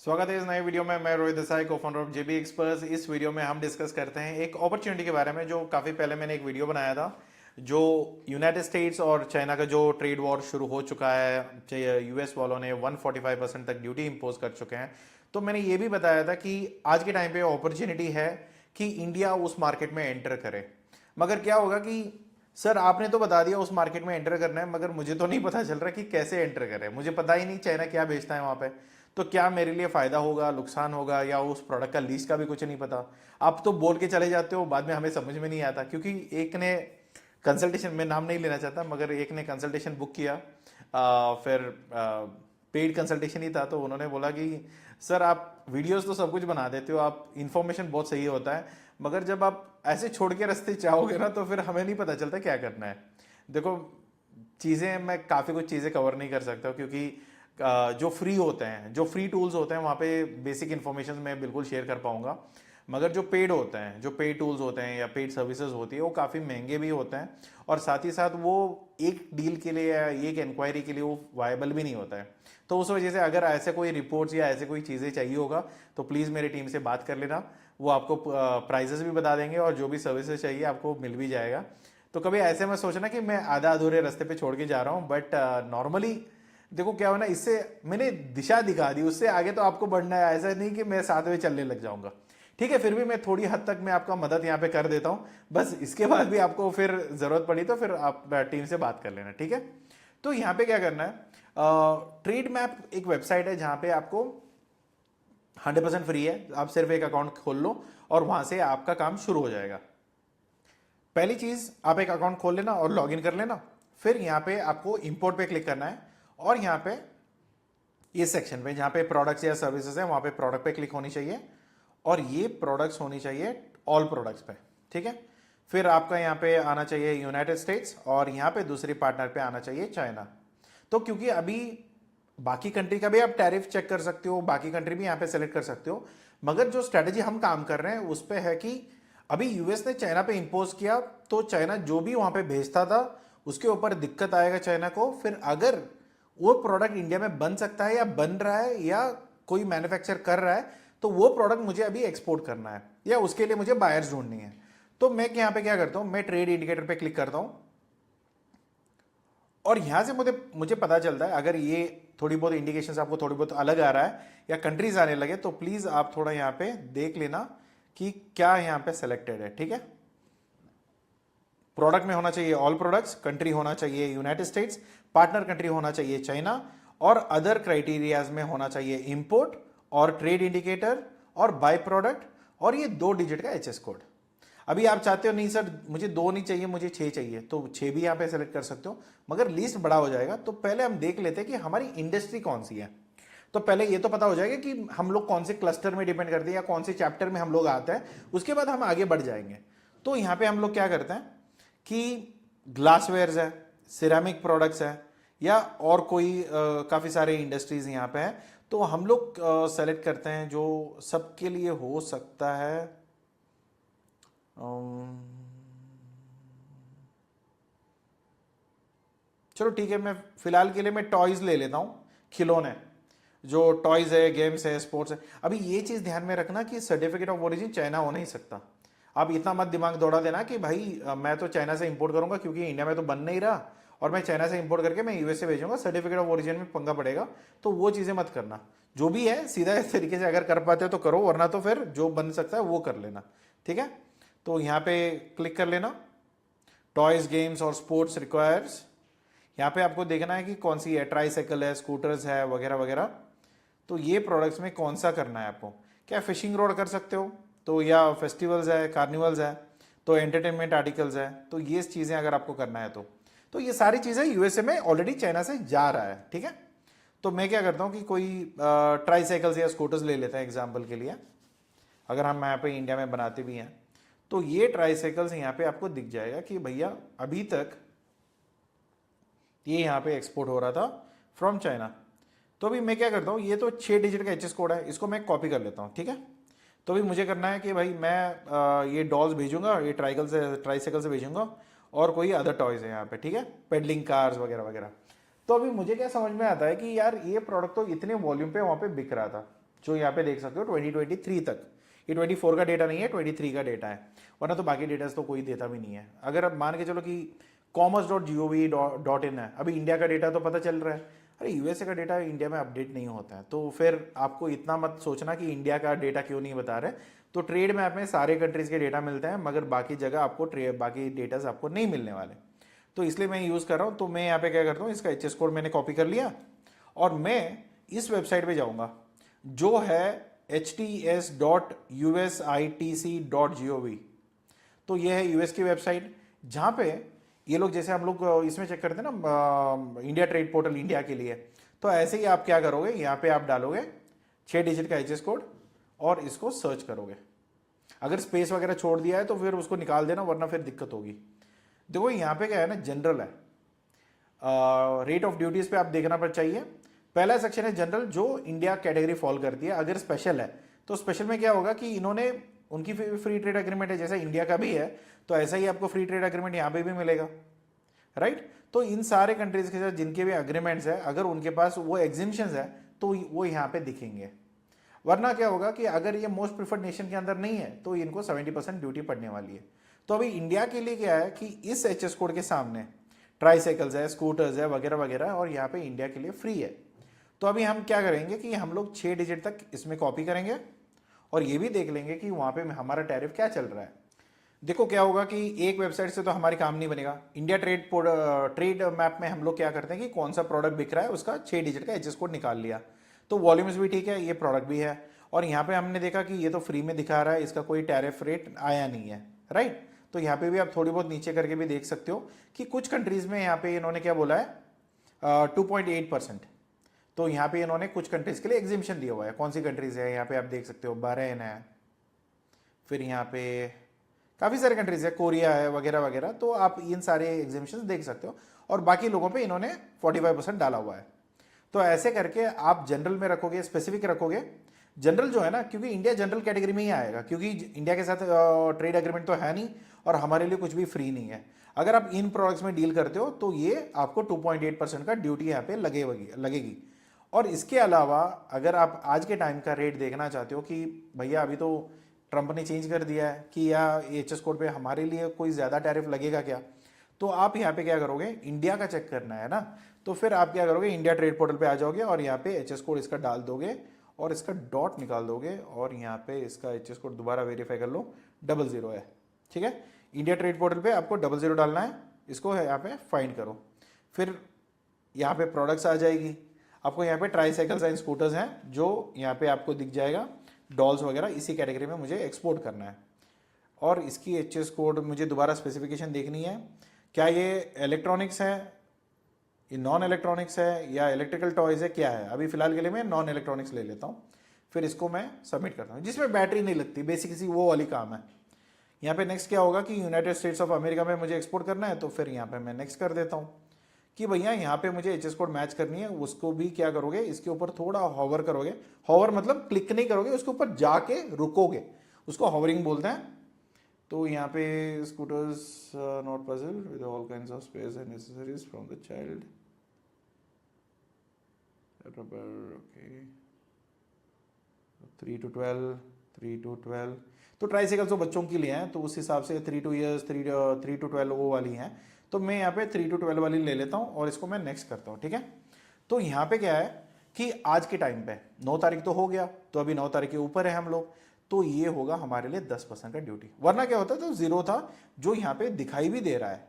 स्वागत है इस नए वीडियो में। मैं रोहित देसाई, को फाउंडर ऑफ जेबी एक्सपर्ट्स। इस वीडियो में हम डिस्कस करते हैं एक अपॉर्चुनिटी के बारे में जो काफ़ी पहले मैंने एक वीडियो बनाया था। जो यूनाइटेड स्टेट्स और चाइना का जो ट्रेड वॉर शुरू हो चुका है, यूएस वालों ने 145% तक ड्यूटी इंपोज कर चुके हैं। तो मैंने ये भी बताया था कि आज के टाइम पे अपॉर्चुनिटी है कि इंडिया उस मार्केट में एंटर करे। मगर क्या होगा कि सर आपने तो बता दिया उस मार्केट में एंटर करना है, मगर मुझे तो नहीं पता चल रहा कि कैसे एंटर करें। मुझे पता ही नहीं चाइना क्या बेचता है वहां पे। तो क्या मेरे लिए फायदा होगा, नुकसान होगा, या उस प्रोडक्ट का लीज का भी कुछ नहीं पता। आप तो बोल के चले जाते हो, बाद में हमें समझ में नहीं आता। क्योंकि एक ने कंसल्टेशन, मैं नाम नहीं लेना चाहता, मगर एक ने कंसल्टेशन बुक किया। फिर पेड कंसल्टेशन ही था। तो उन्होंने बोला कि सर आप वीडियोस तो सब कुछ बना देते हो, आप इन्फॉर्मेशन बहुत सही होता है, मगर जब आप ऐसे छोड़ के रास्ते चाहोगे ना तो फिर हमें नहीं पता चलता क्या करना है। देखो, चीज़ें मैं काफ़ी कुछ चीज़ें कवर नहीं कर सकता क्योंकि जो फ्री होते हैं, जो फ्री टूल्स होते हैं, वहाँ पे बेसिक इन्फॉर्मेशन मैं बिल्कुल शेयर कर पाऊंगा। मगर जो पेड होते हैं, जो पेड टूल्स होते हैं या पेड सर्विसेज होती है, वो काफ़ी महंगे भी होते हैं। और साथ ही साथ वो एक डील के लिए या एक इंक्वायरी के लिए वो वायबल भी नहीं होता है। तो उस वजह से अगर ऐसे कोई रिपोर्ट्स या ऐसे कोई चीज़ें चाहिए होगा तो प्लीज़ मेरी टीम से बात कर लेना। वो आपको प्राइजेस भी बता देंगे और जो भी सर्विसेज चाहिए आपको मिल भी जाएगा। तो कभी ऐसे में सोचना कि मैं आधा अधूरे रास्ते पे छोड़ के जा रहा हूँ, बट नॉर्मली देखो क्या हो ना, इससे मैंने दिशा दिखा दी, उससे आगे तो आपको बढ़ना है। ऐसा नहीं कि मैं साथ में चलने लग जाऊंगा। ठीक है, फिर भी मैं थोड़ी हद तक मैं आपका मदद यहाँ पे कर देता हूँ। बस इसके बाद भी आपको फिर जरूरत पड़ी तो फिर आप टीम से बात कर लेना, ठीक है। तो यहाँ पे क्या करना है, ट्रेड मैप एक वेबसाइट है जहाँ पे आपको 100% फ्री है। आप सिर्फ एक अकाउंट खोल लो और वहां से आपका काम शुरू हो जाएगा। पहली चीज, आप एक अकाउंट खोल लेना और लॉगिन कर लेना। फिर यहाँ पे आपको इंपोर्ट पे क्लिक करना है और यहाँ पे ये सेक्शन पे जहाँ पे प्रोडक्ट्स या सर्विसेज है वहाँ पे प्रोडक्ट पे क्लिक होनी चाहिए और ये प्रोडक्ट्स होनी चाहिए ऑल प्रोडक्ट्स पे, ठीक है। फिर आपका यहाँ पे आना चाहिए यूनाइटेड स्टेट्स और यहाँ पे दूसरी पार्टनर पे आना चाहिए चाइना। तो क्योंकि अभी बाकी कंट्री का भी आप टैरिफ चेक कर सकते हो, बाकी कंट्री भी यहाँ पे सेलेक्ट कर सकते हो, मगर जो स्ट्रेटेजी हम काम कर रहे हैं उस पे है कि अभी यूएस ने चाइना पे इंपोज किया तो चाइना जो भी वहां पे भेजता था उसके ऊपर दिक्कत आएगा चाइना को। फिर अगर वो प्रोडक्ट इंडिया में बन सकता है या बन रहा है या कोई मैन्युफैक्चर कर रहा है तो वो प्रोडक्ट मुझे अभी एक्सपोर्ट करना है या उसके लिए मुझे बायर्स ढूंढनी है। तो मैं यहाँ पे क्या करता हूं, मैं ट्रेड इंडिकेटर पे क्लिक करता हूं और यहां से मुझे मुझे पता चलता है अगर ये थोड़ी बहुत इंडिकेशंस आपको थोड़ी बहुत अलग आ रहा है या कंट्रीज आने लगे तो प्लीज आप थोड़ा यहाँ पे देख लेना कि क्या यहाँ पे सेलेक्टेड है, ठीक है। प्रोडक्ट में होना चाहिए ऑल प्रोडक्ट्स, कंट्री होना चाहिए यूनाइटेड स्टेट्स, पार्टनर कंट्री होना चाहिए चाइना, और अदर क्राइटेरियाज में होना चाहिए इंपोर्ट और ट्रेड इंडिकेटर और बाय प्रोडक्ट और ये 2 डिजिट का एचएस कोड। अभी आप चाहते हो नहीं सर मुझे 2 नहीं चाहिए, मुझे 6 चाहिए, तो 6 भी यहां पे सेलेक्ट कर सकते हो, मगर लिस्ट बड़ा हो जाएगा। तो पहले हम देख लेते हैं कि हमारी इंडस्ट्री कौन सी है। तो पहले ये तो पता हो जाएगा कि हम लोग कौन से क्लस्टर में डिपेंड करते हैं या कौन से चैप्टर में हम लोग आते हैं, उसके बाद हम आगे बढ़ जाएंगे। तो यहां पे हम लोग क्या करते हैं कि ग्लासवेयर्स है, सिरेमिक प्रोडक्ट्स है, या और कोई काफ़ी सारे इंडस्ट्रीज यहाँ पे हैं। तो हम लोग सेलेक्ट करते हैं जो सबके लिए हो सकता है। चलो ठीक है, मैं फिलहाल के लिए मैं टॉयज ले लेता हूँ, खिलौने। जो टॉयज है, गेम्स है, स्पोर्ट्स है। अभी ये चीज़ ध्यान में रखना कि सर्टिफिकेट ऑफ ओरिजिन चाइना हो नहीं सकता। आप इतना मत दिमाग दौड़ा देना कि भाई मैं तो चाइना से इंपोर्ट करूंगा क्योंकि इंडिया में तो बन नहीं रहा और मैं चाइना से इंपोर्ट करके मैं यूएस से भेजूंगा, सर्टिफिकेट ऑफ ओरिजिन में पंगा पड़ेगा। तो वो चीज़ें मत करना। जो भी है सीधा इस तरीके से अगर कर पाते हो तो करो, वरना तो फिर जो बन सकता है वो कर लेना, ठीक है। तो यहाँ पे क्लिक कर लेना, टॉयज, गेम्स और स्पोर्ट्स रिक्वायर्स। यहाँ पे आपको देखना है कि कौन सी है, ट्राईसाइकिल है, स्कूटर्स है, वगैरह वगैरह। तो ये प्रोडक्ट्स में कौन सा करना है आपको। क्या फिशिंग रोड कर सकते हो, तो या फेस्टिवल्स है, कार्निवल्स है, तो एंटरटेनमेंट आर्टिकल्स है, तो ये चीज़ें अगर आपको करना है तो ये सारी चीज़ें यूएसए में ऑलरेडी चाइना से जा रहा है, ठीक है। तो मैं क्या करता हूँ कि कोई ट्राईसाइकिल्स या स्कूटर्स ले लेते हैं एग्जाम्पल के लिए, अगर हम यहाँ पे इंडिया में बनाते भी हैं। तो ये ट्राईसाइकिल्स यहाँ पे आपको दिख जाएगा कि भैया अभी तक ये यहाँ पे एक्सपोर्ट हो रहा था फ्रॉम चाइना। तो अभी मैं क्या करता हूँ, ये तो 6 डिजिट का एचएस कोड है, इसको मैं कॉपी कर लेता हूँ, ठीक है। तो अभी मुझे करना है कि भाई मैं ये डॉल्स भेजूंगा, ये ट्राईसाइकिल से भेजूंगा और कोई अदर टॉयज है यहाँ पे, ठीक है, पेडलिंग कार्स वगैरह वगैरह। तो अभी मुझे क्या समझ में आता है कि यार ये प्रोडक्ट तो इतने वॉल्यूम पे वहाँ पे बिक रहा था, जो यहाँ पे देख सकते हो 2023 तक, ये 24 का डेटा नहीं है, 23 का डेटा है, वरना तो बाकी डेटा तो कोई देता भी नहीं है। अगर अब मान के चलो कि commerce.gov.in है, अभी इंडिया का डेटा तो पता चल रहा है, अरे यूएसए का डेटा इंडिया में अपडेट नहीं होता है, तो फिर आपको इतना मत सोचना कि इंडिया का डेटा क्यों नहीं बता रहे। तो ट्रेड मैप में सारे कंट्रीज के डेटा मिलते हैं, मगर बाकी जगह आपको बाकी डेटाज आपको नहीं मिलने वाले, तो इसलिए मैं यूज़ कर रहा हूँ। तो मैं यहाँ पे क्या करता हूँ, इसका एचएस कोड मैंने कॉपी कर लिया और मैं इस वेबसाइट पे जाऊँगा जो है hts.usitc.gov। तो ये है यूएस की वेबसाइट, जहाँ पे ये लोग, जैसे हम लोग इसमें चेक करते हैं ना इंडिया ट्रेड पोर्टल इंडिया के लिए, तो ऐसे ही आप क्या करोगे, यहाँ पे आप डालोगे 6 डिजिट का एचएस कोड और इसको सर्च करोगे। अगर स्पेस वगैरह छोड़ दिया है तो फिर उसको निकाल देना, वरना फिर दिक्कत होगी। देखो यहाँ पे क्या है ना, जनरल है, रेट ऑफ ड्यूटीज पे आप देखना पर चाहिए। पहला सेक्शन है जनरल, जो इंडिया कैटेगरी फॉल करती है। अगर स्पेशल है तो स्पेशल में क्या होगा कि इन्होंने उनकी फ्री ट्रेड एग्रीमेंट है, जैसा इंडिया का भी है, तो ऐसा ही आपको फ्री ट्रेड एग्रीमेंट यहाँ पे भी मिलेगा, राइट। तो इन सारे कंट्रीज के साथ जिनके भी एग्रीमेंट्स है, अगर उनके पास वो एग्जिबिशंस है तो वो यहाँ पे दिखेंगे। वरना क्या होगा कि अगर ये मोस्ट प्रिफर्ड नेशन के अंदर नहीं है तो इनको 70% ड्यूटी पड़ने वाली है। तो अभी इंडिया के लिए क्या है कि इस एचएस कोड के सामने ट्राईसाइकिल्स है, स्कूटर्स है, वगैरह वगैरह, और यहाँ पे इंडिया के लिए फ्री है। तो अभी हम क्या करेंगे कि हम लोग 6 डिजिट तक इसमें कॉपी करेंगे और ये भी देख लेंगे कि वहाँ पे हमारा टैरिफ क्या चल रहा है। देखो क्या होगा कि एक वेबसाइट से तो हमारी काम नहीं बनेगा। इंडिया ट्रेड मैप में हम लोग क्या करते हैं कि कौन सा प्रोडक्ट बिक रहा है उसका 6 डिजिट का एचएस कोड निकाल लिया, तो वॉल्यूम्स भी ठीक है, ये प्रोडक्ट भी है, और यहाँ पे हमने देखा कि ये तो फ्री में दिखा रहा है, इसका कोई टैरिफ रेट आया नहीं है, राइट। तो यहाँ पे भी आप थोड़ी बहुत नीचे करके भी देख सकते हो कि कुछ कंट्रीज में यहाँ पे इन्होंने क्या बोला है 2.8%। तो यहाँ पे इन्होंने कुछ कंट्रीज के लिए एग्जिबिशन दिया हुआ है। कौन सी कंट्रीज है यहाँ पे आप देख सकते हो, बहरीन है, फिर यहाँ पे काफ़ी सारे कंट्रीज है, कोरिया है, वगैरह वगैरह। तो आप इन सारे एग्जिबिशन देख सकते हो, और बाकी लोगों पे इन्होंने 45% डाला हुआ है। तो ऐसे करके आप जनरल में रखोगे, स्पेसिफिक रखोगे। जनरल जो है ना, क्योंकि इंडिया जनरल कैटेगरी में ही आएगा, क्योंकि इंडिया के साथ ट्रेड एग्रीमेंट तो है नहीं और हमारे लिए कुछ भी फ्री नहीं है। अगर आप इन प्रोडक्ट्स में डील करते हो तो ये आपको 2.8% का ड्यूटी यहाँ पे लगेगी। और इसके अलावा अगर आप आज के टाइम का रेट देखना चाहते हो कि भैया अभी तो ट्रंप ने चेंज कर दिया है कि या एचएस कोड पे हमारे लिए कोई ज़्यादा टैरिफ लगेगा क्या, तो आप यहाँ पे क्या करोगे, इंडिया का चेक करना है ना, तो फिर आप क्या करोगे, इंडिया ट्रेड पोर्टल पे आ जाओगे और यहाँ पे एचएस कोड इसका डाल दोगे और इसका डॉट निकाल दोगे, और यहाँ पे इसका एचएस कोड दोबारा वेरीफाई कर लो, 00 है, ठीक है। इंडिया ट्रेड पोर्टल पे आपको 00 डालना है, इसको यहाँ पे फाइंड करो, फिर यहाँ पे प्रोडक्ट्स आ जाएगी। आपको यहाँ पे ट्राईसाइकिल्स एंड स्कूटर्स हैं जो यहाँ पे आपको दिख जाएगा, डॉल्स वगैरह, इसी कैटेगरी में मुझे एक्सपोर्ट करना है। और इसकी एचएस कोड मुझे दोबारा स्पेसिफिकेशन देखनी है, क्या ये इलेक्ट्रॉनिक्स है, ये नॉन इलेक्ट्रॉनिक्स है, या इलेक्ट्रिकल टॉयज है, क्या है। अभी फिलहाल के लिए मैं नॉन इलेक्ट्रॉनिक्स ले लेता हूँ, फिर इसको मैं सबमिट करता हूँ, जिसमें बैटरी नहीं लगती, बेसिक सी वो वाली काम है। यहाँ पे नेक्स्ट क्या होगा कि यूनाइटेड स्टेट्स ऑफ अमेरिका में मुझे एक्सपोर्ट करना है, तो फिर यहाँ पे मैं नेक्स्ट कर देता हूँ कि भैया यहाँ पे मुझे एचएस कोड मैच करनी है। उसको भी क्या करोगे, इसके ऊपर थोड़ा हॉवर करोगे, हॉवर मतलब क्लिक नहीं करोगे, उसके ऊपर जाके रुकोगे, उसको हॉवरिंग बोलते हैं। तो यहाँ पे scooters not possible with all kinds of space and necessaries from the child, okay 3 to 12। तो ट्राईसाइकिल तो बच्चों के लिए हैं, तो उस हिसाब से 3 to years 3 to 12 वो वाली हैं। तो मैं यहाँ पे 3 to 12 वाली ले लेता हूँ और इसको मैं नेक्स्ट करता हूँ, ठीक है। तो यहाँ पे क्या है कि आज के टाइम पे 9 तारीख तो हो गया, तो अभी 9 तारीख के ऊपर है हम लोग, तो ये होगा हमारे लिए 10% का ड्यूटी। वरना क्या होता है, तो 0 था, जो यहाँ पे दिखाई भी दे रहा है,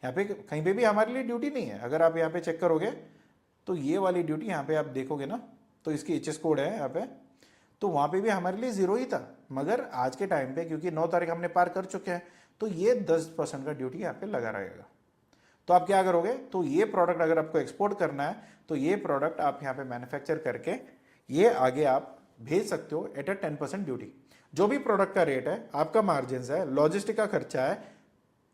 यहाँ पे कहीं पे भी हमारे लिए ड्यूटी नहीं है। अगर आप यहाँ पे चेक करोगे तो ये वाली ड्यूटी यहाँ पे आप देखोगे ना, तो इसकी एचएस कोड है यहाँ पे, तो वहाँ पे भी हमारे लिए 0 ही था। मगर आज के टाइम पे क्योंकि 9 तारीख हमने पार कर चुके हैं, तो ये 10% का ड्यूटी यहाँ पे लगा रहेगा। तो आप क्या करोगे, तो ये प्रोडक्ट अगर आपको एक्सपोर्ट करना है तो ये प्रोडक्ट आप यहाँ पे मैन्युफैक्चर करके ये आगे आप भेज सकते हो एट 10% ड्यूटी। जो भी प्रोडक्ट का रेट है, आपका मार्जिन है, लॉजिस्टिक का खर्चा है,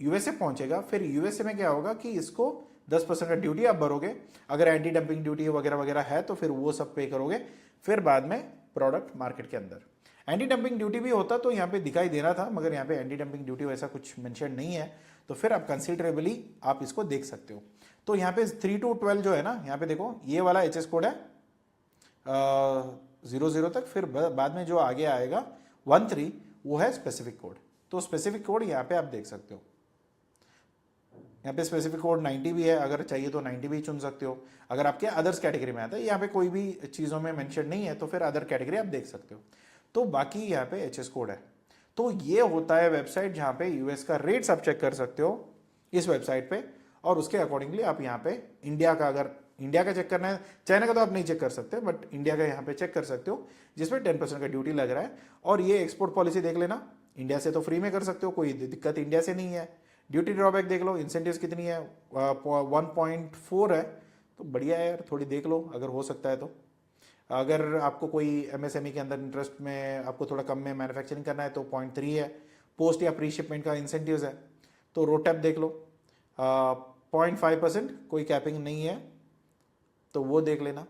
यूएसए पहुंचेगा। फिर यूएसए में क्या होगा कि इसको 10% का ड्यूटी आप भरोगे। अगर एंटी डंपिंग ड्यूटी वगैरह वगैरह है तो फिर वो सब पे करोगे। फिर बाद में प्रोडक्ट मार्केट के अंदर एंटी डंपिंग ड्यूटी भी होता तो यहाँ पे दिखाई देना था, मगर यहाँ पे एंटी डंपिंग ड्यूटी वैसा कुछ मेंशन नहीं है, तो फिर आप कंसिडरेबली आप इसको देख सकते हो। तो यहाँ पे 3 to 12 जो है ना, यहाँ पे देखो ये वाला एचएस कोड है 00 तक, फिर बाद में जो आगे आएगा 13 वो है स्पेसिफिक कोड। तो स्पेसिफिक कोड यहाँ पे आप देख सकते हो, यहाँ पे स्पेसिफिक कोड 90 भी है, अगर चाहिए तो 90 भी चुन सकते हो। अगर आपके अदर्स कैटेगरी में आता है, यहाँ पे कोई भी चीज़ों में मेंशन नहीं है तो फिर अदर कैटेगरी आप देख सकते हो। तो बाकी यहाँ पे एचएस कोड है। तो ये होता है वेबसाइट जहाँ पे यूएस का रेट्स आप चेक कर सकते हो इस वेबसाइट पे, और उसके अकॉर्डिंगली आप यहाँ पे इंडिया का, अगर इंडिया का चेक करना है, चाइना का तो आप नहीं चेक कर सकते, बट इंडिया का यहाँ पे चेक कर सकते हो, जिसमें 10% का ड्यूटी लग रहा है। और ये एक्सपोर्ट पॉलिसी देख लेना, इंडिया से तो फ्री में कर सकते हो, कोई दिक्कत इंडिया से नहीं है। ड्यूटी ड्रॉबैक देख लो, इंसेंटिव्स कितनी है, 1.4 है, तो बढ़िया है यार, थोड़ी देख लो अगर हो सकता है तो। अगर आपको कोई एमएसएमई के अंदर इंटरेस्ट में, आपको थोड़ा कम में मैन्युफैक्चरिंग करना है तो 0.3 है। पोस्ट या प्री शिपमेंट का इंसेंटिव्स है, तो रोटैप देख लो, 0.5%, कोई कैपिंग नहीं है, तो वो देख लेना।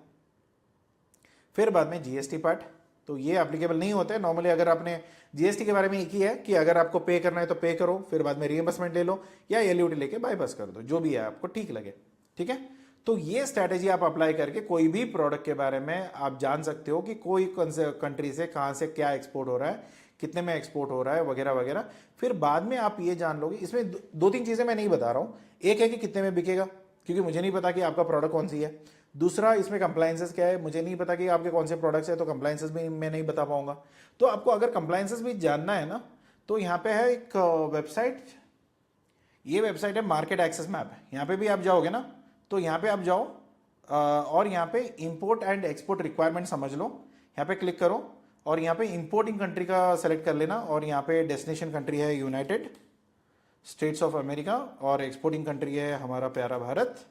फिर बाद में जीएसटी पार्ट, तो ये एप्लीकेबल नहीं होता है नॉर्मली। अगर आपने जीएसटी के बारे में एक ही है कि अगर आपको पे करना है तो पे करो, फिर बाद में रीइंबर्समेंट ले लो या एलयूटी लेके बाईपास कर दो, जो भी है आपको ठीक लगे, ठीक है। तो ये स्ट्रैटेजी आप अप्लाई करके कोई भी प्रोडक्ट के बारे में आप जान सकते हो कि कोई कंट्री से कहाँ से क्या एक्सपोर्ट हो रहा है, कितने में एक्सपोर्ट हो रहा है, वगैरह वगैरह। फिर बाद में आप ये जान लोगे, इसमें दो तीन चीज़ें मैं नहीं बता रहा हूँ। एक है कि कितने में बिकेगा, क्योंकि मुझे नहीं पता कि आपका प्रोडक्ट कौन सी है। दूसरा, इसमें कंप्लायंसेस क्या है, मुझे नहीं पता कि आपके कौन से प्रोडक्ट्स है, तो कंप्लायंसेस भी मैं नहीं बता पाऊंगा। तो आपको अगर कंप्लायंसेस भी जानना है ना, तो यहाँ पे है एक वेबसाइट, ये वेबसाइट है मार्केट एक्सेस मैप। यहाँ पे भी आप जाओगे ना, तो यहाँ पे आप जाओ और यहाँ पे इंपोर्ट एंड एक्सपोर्ट रिक्वायरमेंट समझ लो, यहाँ पे क्लिक करो और यहाँ पे इंपोर्टिंग कंट्री का सेलेक्ट कर लेना, और यहाँ पे डेस्टिनेशन कंट्री है यूनाइटेड स्टेट्स ऑफ अमेरिका, और एक्सपोर्टिंग कंट्री है हमारा प्यारा भारत।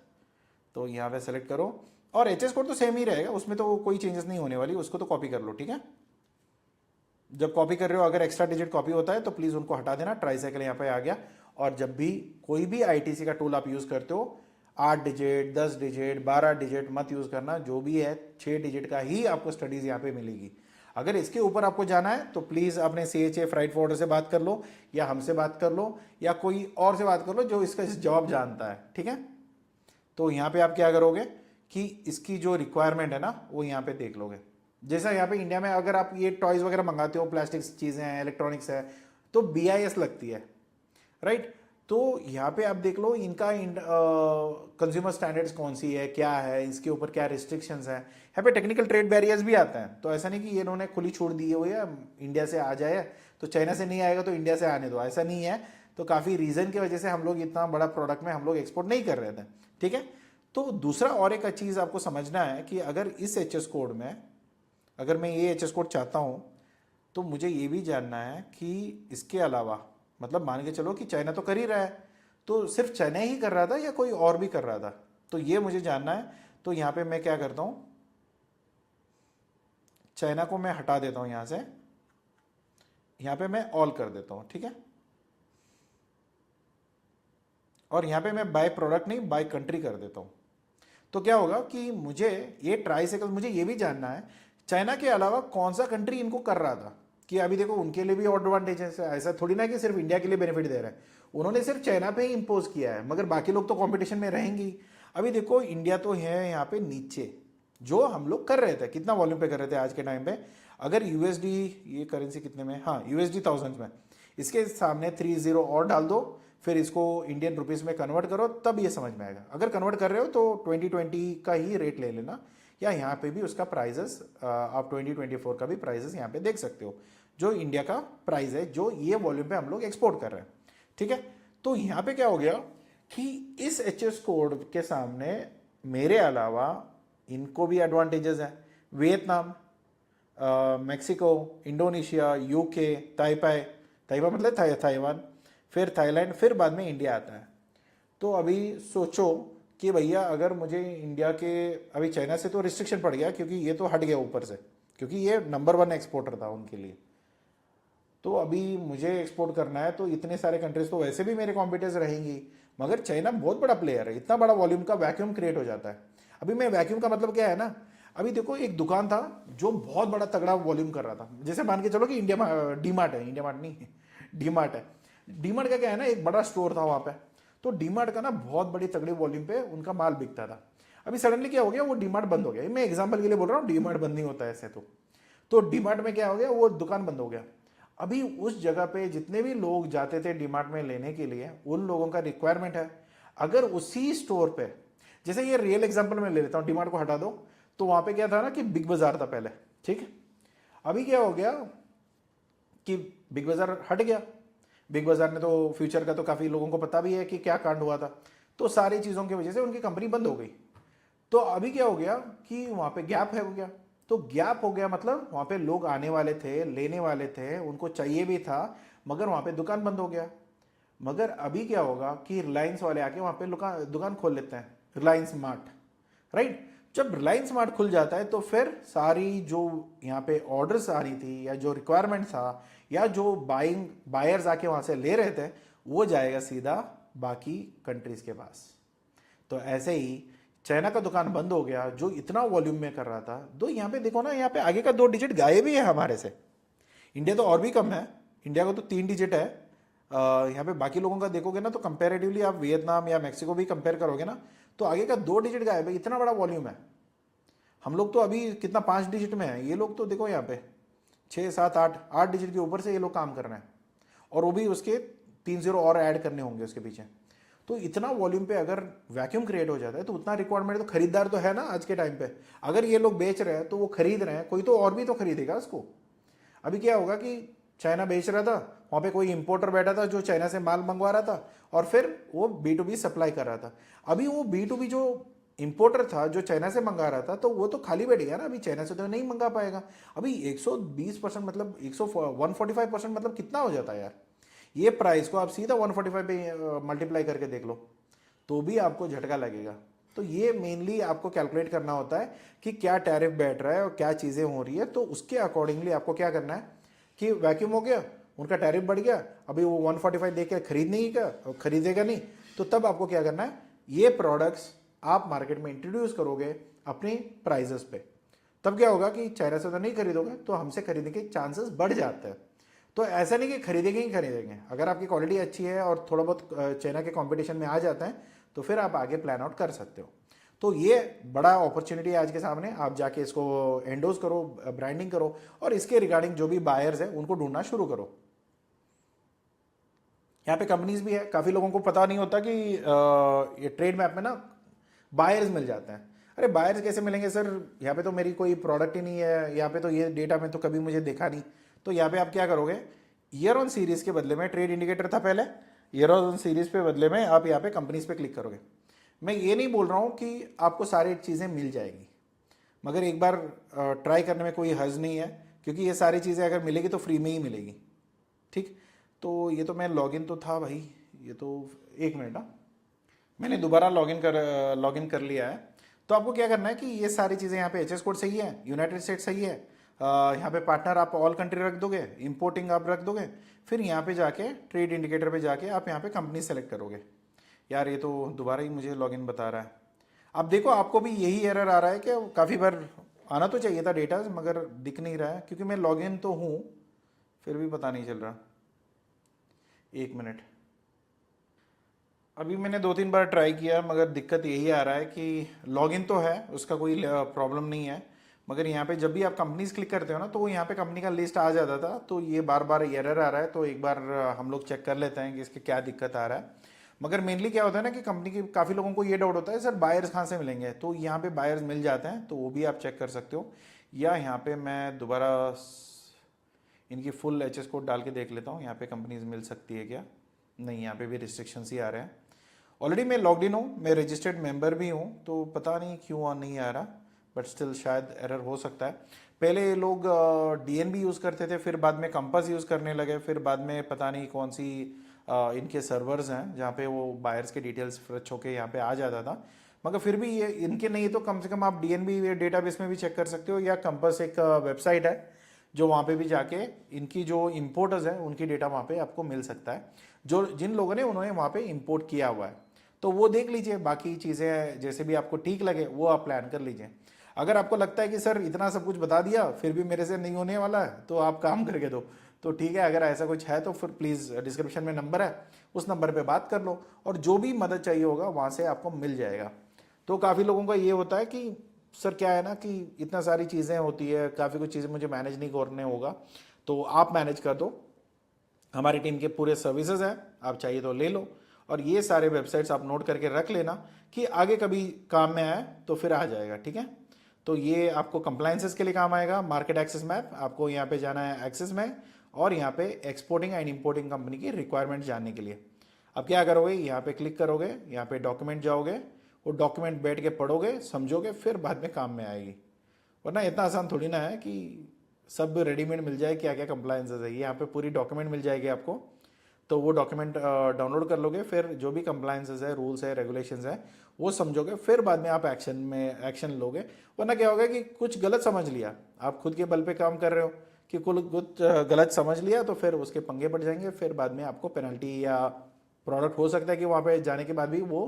तो यहाँ पे सेलेक्ट करो, और एचएस कोड तो सेम ही रहेगा, उसमें तो कोई चेंजेस नहीं होने वाली, उसको तो कॉपी कर लो, ठीक है। जब कॉपी कर रहे हो, अगर एक्स्ट्रा डिजिट कॉपी होता है तो प्लीज़ उनको हटा देना। ट्राईसाइकिल यहाँ पे आ गया। और जब भी कोई भी आईटीसी का टूल आप यूज़ करते हो, 8 डिजिट, 10 डिजिट, 12 डिजिट मत यूज़ करना, जो भी है 6 डिजिट का ही आपको स्टडीज़ यहाँ पे मिलेगी। अगर इसके ऊपर आपको जाना है तो प्लीज़ अपने CHA फ्राइट फॉरवर्डर से बात कर लो, या हमसे बात कर लो, या कोई और से बात कर लो जो इसका जवाब जानता है, ठीक है। तो यहाँ पे आप क्या करोगे कि इसकी जो रिक्वायरमेंट है ना, वो यहाँ पे देख लोगे। जैसा यहाँ पे इंडिया में अगर आप ये टॉयज वगैरह मंगाते हो, प्लास्टिक चीज़ें हैं, इलेक्ट्रॉनिक्स है, तो BIS लगती है, राइट। तो यहाँ पे आप देख लो इनका कंज्यूमर स्टैंडर्ड्स कौन सी है, क्या है, इसके ऊपर क्या रिस्ट्रिक्शंस हैं। यहाँ पे टेक्निकल ट्रेड बैरियर्स भी आते हैं, तो ऐसा नहीं कि ये इन्होंने खुली छूट दी है, या इंडिया से आ जाए तो चाइना से नहीं आएगा तो इंडिया से आने दो, ऐसा नहीं है। तो काफ़ी रीज़न की वजह से हम लोग इतना बड़ा प्रोडक्ट में हम लोग एक्सपोर्ट नहीं कर रहे थे, ठीक है। तो दूसरा और एक चीज़ आपको समझना है कि अगर इस एचएस कोड में, अगर मैं ये एचएस कोड चाहता हूँ, तो मुझे ये भी जानना है कि इसके अलावा, मतलब मान के चलो कि चाइना तो कर ही रहा है, तो सिर्फ चाइना ही कर रहा था या कोई और भी कर रहा था, तो ये मुझे जानना है। तो यहाँ पे मैं क्या करता हूँ, चाइना को मैं हटा देता हूँ यहाँ से, यहाँ पे मैं ऑल कर देता हूँ, ठीक है। और यहाँ पे मैं बाय प्रोडक्ट नहीं, बाय कंट्री कर देता हूँ। तो क्या होगा कि मुझे ये ट्राईसाइकिल, मुझे ये भी जानना है चाइना के अलावा कौन सा कंट्री इनको कर रहा था, कि अभी देखो उनके लिए भी एडवांटेज है, ऐसा थोड़ी ना कि सिर्फ इंडिया के लिए बेनिफिट दे रहा है। उन्होंने सिर्फ चाइना पे ही इंपोज किया है, मगर बाकी लोग तो कंपटीशन में रहेंगे। अभी देखो इंडिया तो है यहाँ पे नीचे, जो हम लोग कर रहे थे, कितना वॉल्यूम पे कर रहे थे आज के टाइम पे। अगर USD, ये करेंसी कितने में, हाँ USD 1000 में, इसके सामने 30 और डाल दो, फिर इसको इंडियन रुपीस में कन्वर्ट करो, तब ये समझ में आएगा। अगर कन्वर्ट कर रहे हो तो 2020 का ही रेट ले लेना, या यहाँ पे भी उसका प्राइजेस आप 2024 का भी प्राइजेस यहाँ पे देख सकते हो, जो इंडिया का प्राइस है, जो ये वॉल्यूम पे हम लोग एक्सपोर्ट कर रहे हैं, ठीक है। तो यहाँ पे क्या हो गया कि इस एचएस कोड के सामने मेरे अलावा इनको भी एडवांटेजेस हैं। Vietnam, Mexico, Indonesia, UK, Taipei, ताइपा मतलब ताइवान, फिर थाईलैंड, फिर बाद में इंडिया आता है। तो अभी सोचो कि भैया अगर मुझे इंडिया के, अभी चाइना से तो रिस्ट्रिक्शन पड़ गया क्योंकि ये तो हट गया ऊपर से, क्योंकि ये नंबर 1 एक्सपोर्टर था उनके लिए। तो अभी मुझे एक्सपोर्ट करना है, तो इतने सारे कंट्रीज तो वैसे भी मेरे कॉम्पिटिटर्स रहेंगी, मगर चाइना बहुत बड़ा प्लेयर है, इतना बड़ा वॉल्यूम का वैक्यूम क्रिएट हो जाता है। अभी मैं वैक्यूम का मतलब क्या है ना, अभी देखो एक दुकान था जो बहुत बड़ा तगड़ा वॉल्यूम कर रहा था, जैसे मान के चलो कि इंडिया डीमार्ट है, इंडिया मार्ट नहीं डीमार्ट है। डीमार्ट का क्या है ना, एक बड़ा स्टोर था वहाँ पे, तो डीमार्ट का ना बहुत बड़ी तगड़ी वॉल्यूम पे उनका माल बिकता था। अभी सडनली क्या हो गया, वो डीमार्ट बंद हो गया। मैं एग्जांपल के लिए बोल रहा हूँ, डीमार्ट बंद नहीं होता है ऐसे तो, तो डीमार्ट में क्या हो गया, वो दुकान बंद हो गया। अभी उस जगह पे जितने भी लोग जाते थे डीमार्ट में लेने के लिए, उन लोगों का रिक्वायरमेंट है। अगर उसी स्टोर पे, जैसे ये रियल एग्जांपल मैं ले लेता हूँ, डीमार्ट को हटा दो, तो वहां पे क्या था ना कि बिग बाजार था पहले, ठीक है। अभी क्या हो गया कि बिग बाजार हट गया। बिग बाजार ने तो फ्यूचर का तो काफी लोगों को पता भी है कि क्या कांड हुआ था। तो सारी चीजों की वजह से उनकी कंपनी बंद हो गई। तो अभी क्या हो गया कि वहां पे गैप है हो गया। तो गैप हो गया मतलब वहां पे लोग आने वाले थे, लेने वाले थे, उनको चाहिए भी था, मगर वहां पे दुकान बंद हो गया। मगर अभी क्या होगा कि रिलायंस वाले आके वहां पे दुकान खोल लेते हैं, रिलायंस स्मार्ट, राइट। जब रिलायंस स्मार्ट खुल जाता है तो फिर सारी जो यहाँ पे ऑर्डर्स आ रही थी, या जो रिक्वायरमेंट था, या जो बाइंग बायर्स आके वहां से ले रहे थे, वो जाएगा सीधा बाकी कंट्रीज के पास। तो ऐसे ही चाइना का दुकान बंद हो गया जो इतना वॉल्यूम में कर रहा था। तो यहाँ पे देखो ना, यहाँ पे आगे का 2 डिजिट गायब ही है हमारे से। इंडिया तो और भी कम है, इंडिया को तो 3 डिजिट है। यहाँ पे बाकी लोगों का देखोगे ना, तो कंपेरेटिवली आप वियतनाम या मैक्सिको भी कंपेयर करोगे ना, तो आगे का 2 डिजिट गायब है। इतना बड़ा वॉल्यूम है। हम लोग तो अभी कितना 5 डिजिट में है, ये लोग तो देखो यहाँ पे 6 7 8 8 डिजिट के ऊपर से ये लोग काम कर रहे हैं, और वो भी उसके 3 0 और ऐड करने होंगे उसके पीछे। तो इतना वॉल्यूम पे अगर वैक्यूम क्रिएट हो जाता है तो उतना रिक्वायरमेंट, तो खरीदार तो है ना आज के टाइम पे। अगर ये लोग बेच रहे हैं तो वो खरीद रहे हैं, कोई तो और भी तो खरीदेगा उसको। अभी क्या होगा कि चाइना बेच रहा था, वहां पे कोई इंपोर्टर बैठा था जो चाइना से माल मंगवा रहा था, और फिर वो B2B सप्लाई कर रहा था। अभी वो B2B जो इंपोर्टर था जो चाइना से मंगा रहा था, तो वो तो खाली बैठ गया ना, अभी चाइना से तो नहीं मंगा पाएगा। अभी 120% मतलब 145% मतलब कितना हो जाता है यार। ये प्राइस को आप सीधा 145 पे मल्टीप्लाई करके देख लो, तो भी आपको झटका लगेगा। तो ये मेनली आपको कैलकुलेट करना होता है कि क्या टैरिफ बैठ रहा है और क्या चीज़ें हो रही है। तो उसके अकॉर्डिंगली आपको क्या करना है कि वैक्यूम हो गया, उनका टैरिफ बढ़ गया, अभी वो 145 दे के खरीदेगा नहीं, तो तब आपको क्या करना है, ये प्रोडक्ट्स आप मार्केट में इंट्रोड्यूस करोगे अपनी प्राइजेस पे। तब क्या होगा कि चाइना से तो नहीं खरीदोगे, तो हमसे खरीदने के चांसेस बढ़ जाते हैं। तो ऐसा नहीं कि खरीदेंगे ही खरीदेंगे, अगर आपकी क्वालिटी अच्छी है और थोड़ा बहुत चाइना के कंपटीशन में आ जाता है, तो फिर आप आगे प्लान आउट कर सकते हो। तो ये बड़ा अपॉर्चुनिटी है आज के सामने, आप जाके इसको एंडोज करो, ब्रांडिंग करो, और इसके रिगार्डिंग जो भी बायर्स है उनको ढूंढना शुरू करो। यहाँ पे कंपनीज भी है, काफी लोगों को पता नहीं होता कि ये ट्रेड मैप में ना बायर्स मिल जाते हैं। अरे बायर्स कैसे मिलेंगे सर, यहाँ पे तो मेरी कोई प्रोडक्ट ही नहीं है, यहाँ पे तो ये डेटा में तो कभी मुझे देखा नहीं। तो यहाँ पे आप क्या करोगे, ईयर ऑन सीरीज के बदले में, ट्रेड इंडिकेटर था पहले, ईयर ऑन सीरीज पे बदले में आप यहाँ पे कंपनीज पे क्लिक करोगे। मैं ये नहीं बोल रहा हूँ कि आपको सारी चीज़ें मिल जाएगी, मगर एक बार ट्राई करने में कोई हर्ज नहीं है, क्योंकि ये सारी चीज़ें अगर मिलेगी तो फ्री में ही मिलेगी, ठीक। तो ये तो मैं लॉगिन तो था भाई, ये तो 1 मिनट ना, मैंने दोबारा लॉगिन कर लिया है। तो आपको क्या करना है कि ये सारी चीज़ें यहाँ पे HS कोड सही है, यूनाइटेड स्टेट सही है, यहाँ पे पार्टनर आप ऑल कंट्री रख दोगे, इंपोर्टिंग आप रख दोगे, फिर यहाँ पे जाके ट्रेड इंडिकेटर पे जाके आप यहाँ पे कंपनी सेलेक्ट करोगे। यार ये तो दोबारा ही मुझे लॉगिन बता रहा है। अब देखो आपको भी यही एरर आ रहा है कि काफ़ी बार आना तो चाहिए था डेटा, मगर दिख नहीं रहा है, क्योंकि मैं लॉगिन तो हूँ, फिर भी पता नहीं चल रहा। 1 मिनट, अभी मैंने 2 3 बार ट्राई किया, मगर दिक्कत यही आ रहा है कि लॉगिन तो है, उसका कोई प्रॉब्लम नहीं है, मगर यहाँ पे जब भी आप कंपनीज क्लिक करते हो ना, तो यहाँ पे कंपनी का लिस्ट आ जाता था, तो ये बार बार एरर आ रहा है। तो एक बार हम लोग चेक कर लेते हैं कि इसके क्या दिक्कत आ रहा है। मगर मेनली क्या होता है ना कि कंपनी की काफ़ी लोगों को ये डाउट होता है सर बायर्स कहाँ से मिलेंगे, तो यहाँ पे बायर्स मिल जाते हैं, तो वो भी आप चेक कर सकते हो। या यहाँ पे मैं दोबारा इनकी फुल HS कोड डाल के देख लेता हूँ, यहाँ पे कंपनीज मिल सकती है क्या। नहीं, यहाँ पे भी रिस्ट्रिक्शंस ही आ रहे हैं। ऑलरेडी मैं लॉग्ड इन हूँ, मैं रजिस्टर्ड मेंबर भी हूँ, तो पता नहीं क्यों नहीं आ रहा, बट स्टिल शायद एरर हो सकता है। पहले लोग DNB यूज़ करते थे, फिर बाद में कंपास यूज़ करने लगे, फिर बाद में पता नहीं कौन सी इनके सर्वर्स हैं जहाँ पे वो बायर्स के डिटेल्स फ्रेश होके यहाँ पे आ जाता था। मगर फिर भी ये इनके नहीं, तो कम से कम आप DNB डेटाबेस में भी चेक कर सकते हो, या कंपास एक वेबसाइट है जो वहाँ पे भी जाके इनकी जो इम्पोर्टर्स हैं उनकी डेटा वहाँ पे आपको मिल सकता है, जो जिन लोगों ने उन्होंने वहाँ पे इम्पोर्ट किया हुआ है। तो वो देख लीजिए, बाकी चीज़ें जैसे भी आपको ठीक लगे वो आप प्लान कर लीजिए। अगर आपको लगता है कि सर इतना सब कुछ बता दिया फिर भी मेरे से नहीं होने वाला है, तो आप काम करके दो, तो ठीक है। अगर ऐसा कुछ है तो फिर प्लीज़ डिस्क्रिप्शन में नंबर है, उस नंबर पे बात कर लो, और जो भी मदद चाहिए होगा वहाँ से आपको मिल जाएगा। तो काफ़ी लोगों का ये होता है कि सर क्या है ना कि इतना सारी चीज़ें होती है, काफ़ी कुछ चीज़ें मुझे मैनेज नहीं करने होगा, तो आप मैनेज कर दो। हमारी टीम के पूरे सर्विसेज हैं, आप चाहिए तो ले लो। और ये सारे वेबसाइट्स आप नोट करके रख लेना कि आगे कभी काम में आए तो फिर आ जाएगा, ठीक है। तो ये आपको कंप्लायंसेस के लिए काम आएगा। मार्केट एक्सेस मैप, आपको यहाँ पे जाना है एक्सेस में, और यहाँ पे एक्सपोर्टिंग एंड इंपोर्टिंग कंपनी की रिक्वायरमेंट जानने के लिए अब क्या करोगे, यहाँ पे क्लिक करोगे, यहाँ पे डॉक्यूमेंट जाओगे, वो डॉक्यूमेंट बैठ के पढ़ोगे, समझोगे, फिर बाद में काम में आएगी। वरना इतना आसान थोड़ी ना है कि सब रेडीमेड मिल जाए, क्या क्या कंप्लायंसेस है, यहाँ पे पूरी डॉक्यूमेंट मिल जाएगी आपको। तो वो डॉक्यूमेंट डाउनलोड कर लोगे, फिर जो भी कंप्लायंसेस है, रूल्स है, रेगुलेशंस है, वो समझोगे, फिर बाद में आप एक्शन लोगे। वरना क्या होगा कि कुछ गलत समझ लिया, आप खुद के बल पे काम कर रहे हो कि कुछ गलत समझ लिया, तो फिर उसके पंगे पड़ जाएंगे, फिर बाद में आपको पेनल्टी या प्रोडक्ट हो सकता है कि वहाँ पे जाने के बाद भी वो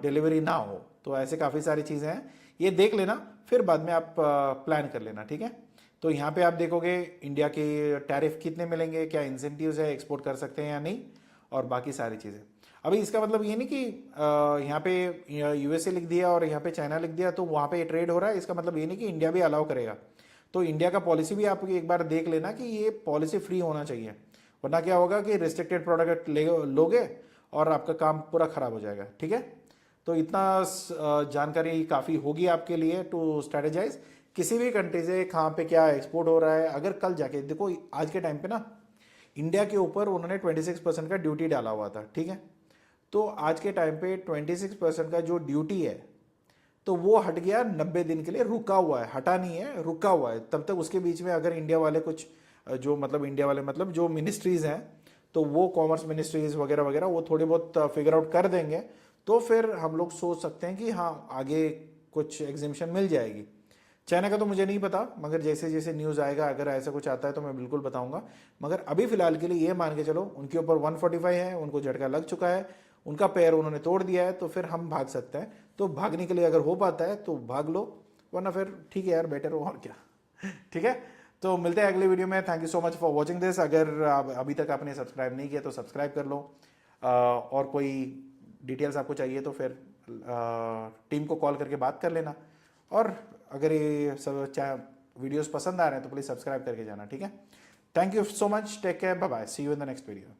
डिलीवरी ना हो। तो ऐसे काफ़ी सारी चीज़ें हैं, ये देख लेना, फिर बाद में आप प्लान कर लेना, ठीक है। तो यहाँ पे आप देखोगे इंडिया के टैरिफ कितने मिलेंगे, क्या इंसेंटिव्स है, एक्सपोर्ट कर सकते हैं या नहीं, और बाकी सारी चीज़ें। अभी इसका मतलब ये नहीं कि यहाँ पे यूएसए लिख दिया और यहाँ पे चाइना लिख दिया तो वहाँ पे ट्रेड हो रहा है, इसका मतलब ये नहीं कि इंडिया भी अलाउ करेगा। तो इंडिया का पॉलिसी भी आप एक बार देख लेना कि ये पॉलिसी फ्री होना चाहिए, वरना क्या होगा कि रिस्ट्रिक्टेड प्रोडक्ट लोगे और आपका काम पूरा खराब हो जाएगा, ठीक है। तो इतना जानकारी काफ़ी होगी आपके लिए टू स्ट्रेटेजाइज किसी भी कंट्री से कहाँ पे क्या एक्सपोर्ट हो रहा है। अगर कल जाके देखो, आज के टाइम पे ना इंडिया के ऊपर उन्होंने 26% का ड्यूटी डाला हुआ था, ठीक है। तो आज के टाइम पे 26% का जो ड्यूटी है, तो वो हट गया 90 दिन के लिए, रुका हुआ है, हटा नहीं है, रुका हुआ है। तब तक उसके बीच में अगर इंडिया वाले कुछ जो मतलब इंडिया वाले मतलब जो मिनिस्ट्रीज हैं, तो वो कॉमर्स मिनिस्ट्रीज वगैरह वगैरह वो थोड़ी बहुत फिगर आउट कर देंगे, तो फिर हम लोग सोच सकते हैं कि हाँ आगे कुछ एग्जिबिशन मिल जाएगी। चाइना का तो मुझे नहीं पता, मगर जैसे जैसे न्यूज़ आएगा, अगर ऐसा कुछ आता है तो मैं बिल्कुल बताऊंगा। मगर अभी फिलहाल के लिए ये मान के चलो, उनके ऊपर 145 है, उनको झटका लग चुका है, उनका पैर उन्होंने तोड़ दिया है, तो फिर हम भाग सकते हैं। तो भागने के लिए अगर हो पाता है तो भाग लो, वरना फिर ठीक है यार, बेटर हो और क्या। ठीक है, तो मिलते हैं अगले वीडियो में। Thank you so much for watching this. अगर अभी तक आपने सब्सक्राइब नहीं किया तो सब्सक्राइब कर लो, और कोई डिटेल्स आपको चाहिए तो फिर टीम को कॉल करके बात कर लेना। और अगर ये सब वीडियोस पसंद आ रहे हैं तो प्लीज़ सब्सक्राइब करके जाना, ठीक है। Thank you so much, take care, bye bye, see you in the next video.